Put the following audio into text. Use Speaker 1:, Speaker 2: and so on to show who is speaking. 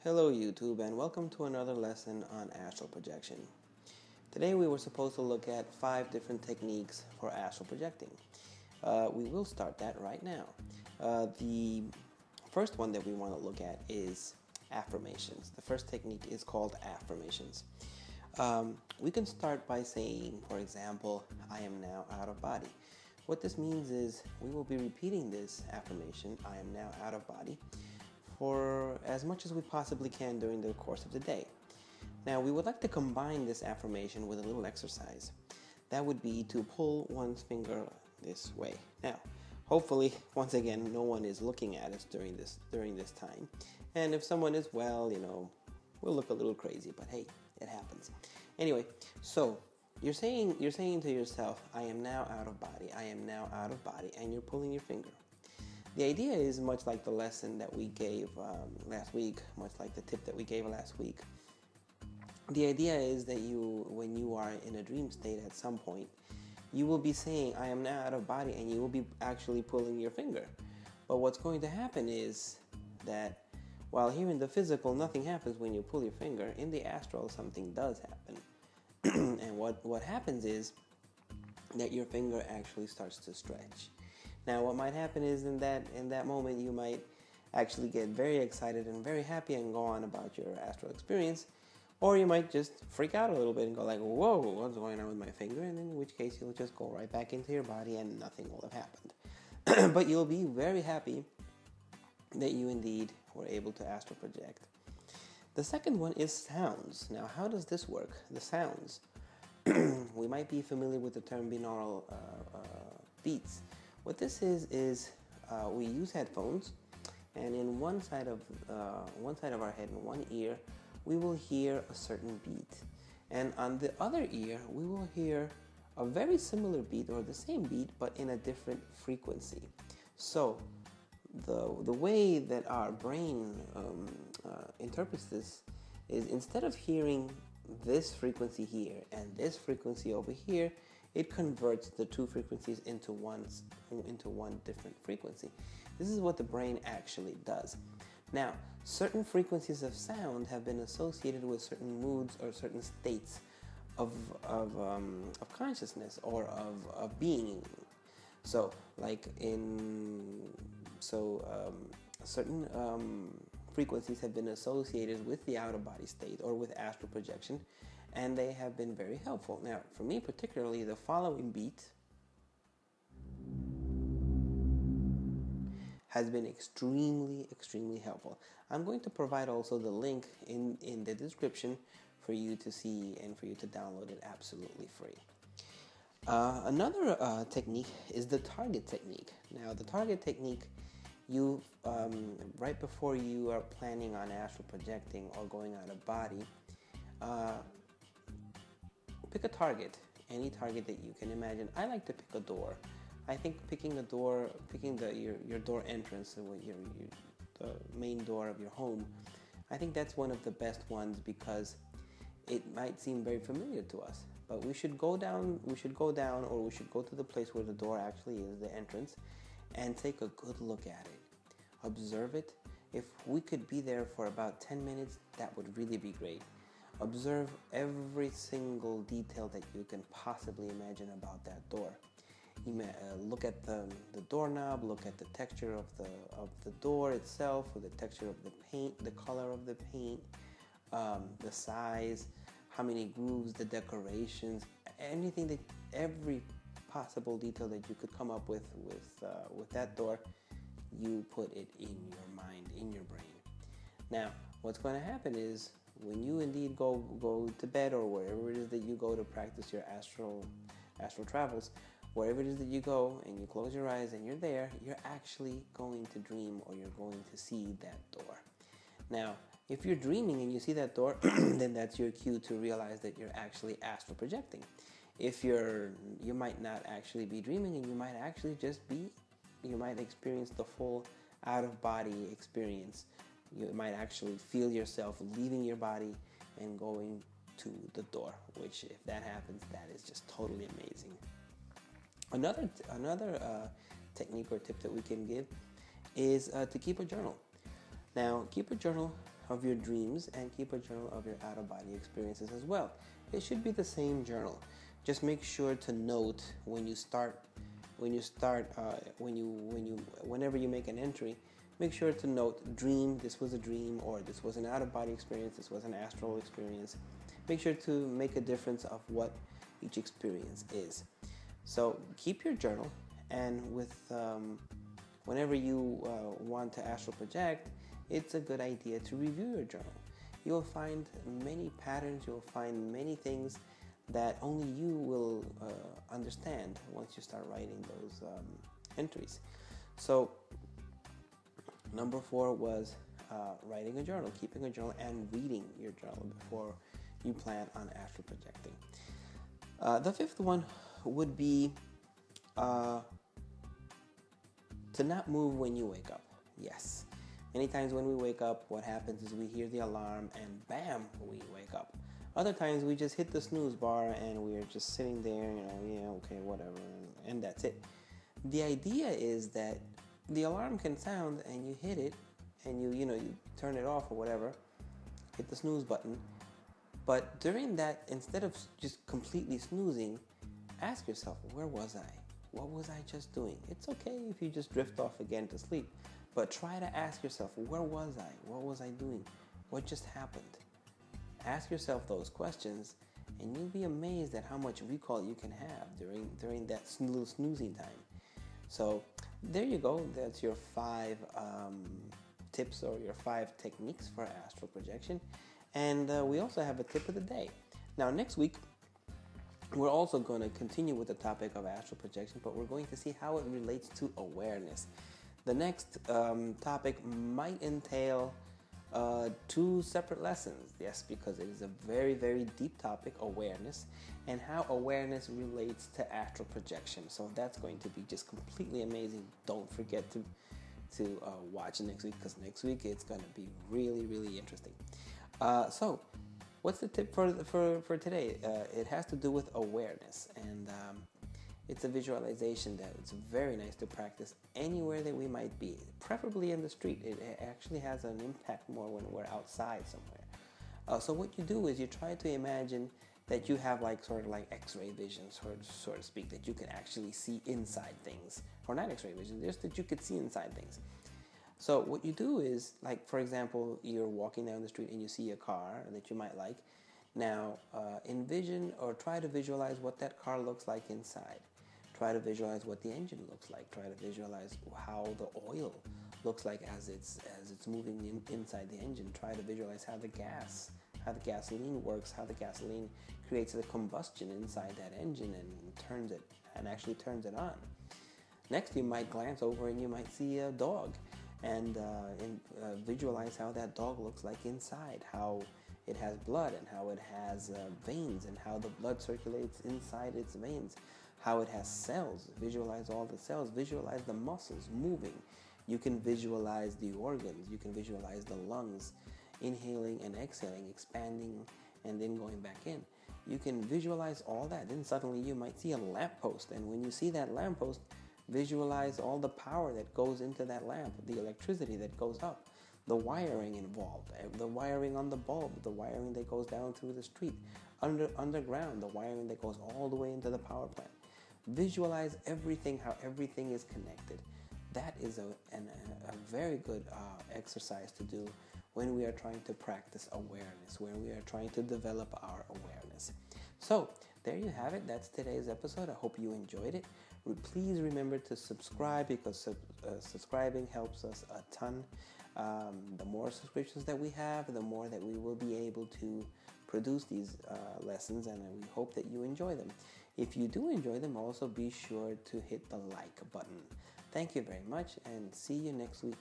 Speaker 1: Hello YouTube and welcome to another lesson on astral projection. Today we were supposed to look at 5 different techniques for astral projecting. We will start that right now. The first one that we want to look at is affirmations. The first technique is called affirmations. We can start by saying, for example, I am now out of body. What this means is we will be repeating this affirmation, I am now out of body, for as much as we possibly can during the course of the day. Now, we would like to combine this affirmation with a little exercise. That would be to pull one's finger this way. Now, hopefully, once again, no one is looking at us during this time. And if someone is, well, we'll look a little crazy, but hey, it happens. Anyway, so you're saying to yourself, I am now out of body, I am now out of body, and you're pulling your finger. The idea is much like the lesson that we gave last week, much like the tip that we gave last week. The idea is that when you are in a dream state at some point, you will be saying, I am now out of body, and you will be actually pulling your finger. But what's going to happen is that while here in the physical, nothing happens when you pull your finger, in the astral, something does happen. And what happens is that your finger actually starts to stretch. Now, what might happen is in that moment, you might actually get very excited and very happy and go on about your astral experience, or you might just freak out a little bit and go like, whoa, what's going on with my finger? And in which case, you'll just go right back into your body and nothing will have happened. But you'll be very happy that you indeed were able to astral project. The second one is sounds. Now, how does this work? The sounds. We might be familiar with the term binaural beats. What this is we use headphones, and in one side of our head, in one ear, we will hear a certain beat, and on the other ear, we will hear a very similar beat or the same beat, but in a different frequency. So the way that our brain interprets this is, instead of hearing this frequency here and this frequency over here, it converts the two frequencies into one different frequency. This is what the brain actually does. Now, certain frequencies of sound have been associated with certain moods or certain states of consciousness or of being. So, certain frequencies have been associated with the out-of-body state or with astral projection, and they have been very helpful. Now, for me particularly, the following beat has been extremely, extremely helpful. I'm going to provide also the link in the description for you to see and for you to download it absolutely free. Another technique is the target technique. Now, the target technique, right before you are planning on astral projecting or going out of body, pick a target, any target that you can imagine. I like to pick a door. I think picking your door entrance, the main door of your home, I think that's one of the best ones because it might seem very familiar to us. But we should go down, or we should go to the place where the door actually is, the entrance, and take a good look at it. Observe it. If we could be there for about 10 minutes, that would really be great. Observe every single detail that you can possibly imagine about that door. Look at the doorknob, look at the texture of the door itself, or the texture of the paint, the color of the paint, the size, how many grooves, the decorations, every possible detail that you could come up with that door, you put it in your mind, in your brain. Now, what's going to happen is, when you indeed go to bed, or wherever it is that you go to practice your astral travels, wherever it is that you go and you close your eyes and you're there, you're actually going to dream, or you're going to see that door. Now, if you're dreaming and you see that door, then that's your cue to realize that you're actually astral projecting. If you might not actually be dreaming, and you might actually you might experience the full out-of-body experience. You might actually feel yourself leaving your body and going to the door, which, if that happens, that is just totally amazing. Another technique or tip that we can give is to keep a journal. Now, keep a journal of your dreams and keep a journal of your out-of-body experiences as well. It should be the same journal. Just make sure to note whenever you make an entry, make sure to note dream, this was a dream, or this was an out-of-body experience, this was an astral experience. Make sure to make a difference of what each experience is. So keep your journal, and whenever you want to astral project, it's a good idea to review your journal. You'll find many patterns, you'll find many things that only you will understand once you start writing those entries. So number 4 was writing a journal, keeping a journal, and reading your journal before you plan on astral projecting. The 5th one would be to not move when you wake up. Yes. Many times when we wake up, what happens is we hear the alarm and bam, we wake up. Other times we just hit the snooze bar and we're just sitting there, okay, whatever, and that's it. The idea is that the alarm can sound and you hit it and you turn it off or whatever, hit the snooze button. But during that, instead of just completely snoozing, ask yourself, where was I? What was I just doing? It's okay if you just drift off again to sleep, but try to ask yourself, where was I? What was I doing? What just happened? Ask yourself those questions, and you'll be amazed at how much recall you can have during that little snoozing time. So there you go. That's your 5 tips or your 5 techniques for astral projection. And we also have a tip of the day. Now next week, we're also going to continue with the topic of astral projection, but we're going to see how it relates to awareness. The next topic might entail 2 separate lessons. Yes, because it is a very, very deep topic, awareness, and how awareness relates to astral projection. So that's going to be just completely amazing. Don't forget to watch next week, because next week it's going to be really, really interesting. So what's the tip for today? It has to do with awareness, and it's a visualization that it's very nice to practice anywhere that we might be, preferably in the street. It actually has an impact more when we're outside somewhere. So what you do is you try to imagine that you have sort of like X-ray vision, so to speak, that you can actually see inside things, or not X-ray vision, just that you could see inside things. So what you do is, for example, you're walking down the street and you see a car that you might like. Now, envision or try to visualize what that car looks like inside. Try to visualize what the engine looks like. Try to visualize how the oil looks like as it's moving inside the engine. Try to visualize how the gasoline works, how the gasoline creates the combustion inside that engine and actually turns it on. Next, you might glance over and you might see a dog, and visualize how that dog looks like inside, how it has blood and how it has veins and how the blood circulates inside its veins, how it has cells. Visualize all the cells. Visualize the muscles moving. You can visualize the organs. You can visualize the lungs inhaling and exhaling, expanding and then going back in. You can visualize all that. Then suddenly you might see a lamppost, and when you see that lamppost, visualize all the power that goes into that lamp, the electricity that goes up, the wiring involved, the wiring on the bulb, the wiring that goes down through the street, underground, the wiring that goes all the way into the power plant. Visualize everything, how everything is connected. That is a very good exercise to do when we are trying to practice awareness, when we are trying to develop our awareness. So there you have it. That's today's episode. I hope you enjoyed it. Please remember to subscribe, because subscribing helps us a ton. The more subscriptions that we have, the more that we will be able to produce these lessons, and we hope that you enjoy them. If you do enjoy them, also be sure to hit the like button. Thank you very much, and see you next week.